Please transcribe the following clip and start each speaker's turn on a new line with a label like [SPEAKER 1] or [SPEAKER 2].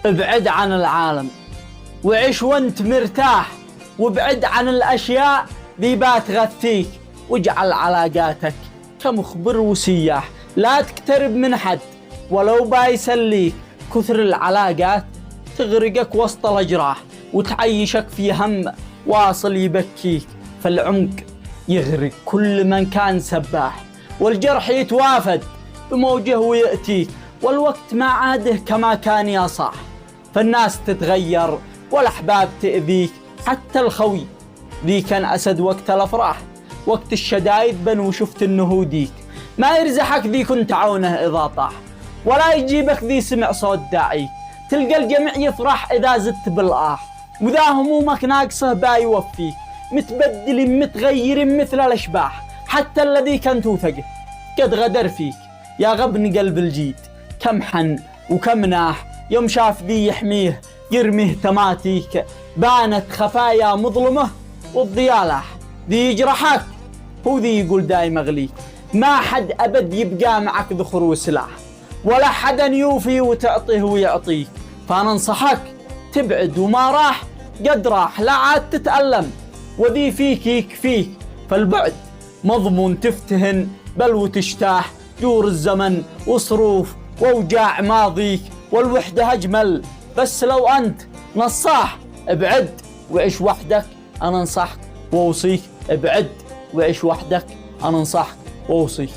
[SPEAKER 1] ابعد عن العالم وعيش وانت مرتاح، وابعد عن الأشياء ذي بتغثيك، واجعل علاقاتك كمخبر وسياح. لا تقترب من حد ولو بايسليك، كثر العلاقات تغرقك وسط الأجراح وتعيشك في هم واصل يبكيك. فالعمق يغرق كل من كان سباح، والجرح يتوافد بموجه ويأتيك، والوقت ما عاده كما كان يا صاح. فالناس تتغير والأحباب تأذيك، حتى الخوي ذي كان أسد وقت الأفراح، وقت الشدايد بنو شفت إنه ديك. ما يرزحك ذي كنت عونه إذا طاح، ولا يجيبك ذي سمع صوت داعي. تلقى الجميع يفرح إذا زدت بالآه، وذا همومك ناقصه بايوفيك. متبدل متغير مثل الأشباح، حتى الذي كان توثقه قد غدر فيك. يا غبن قلب الجيد كم حن وكم ناح، يوم شاف ذي يحميه يرميه تماتيك. بانت خفايا مظلمه والضياء لاح، ذي يجرحك هو ذي يقول دايم أغليك. ما حد أبد يبقى معك ذخر وسلاح، ولا حدا يوفي وتعطيه ويعطيك. فننصحك تبعد، وما راح قد راح لا عاد تتألم، وذي فيك يكفيك. فالبعد مضمون تفتهن بل وتشتاح، جور الزمن وصروف ووجاع ماضيك، والوحدة أجمل. بس لو أنت نصاح ابعد وعيش وحدك، أنا انصحك وأوصيك. ابعد وعيش وحدك، أنا انصحك وأوصيك.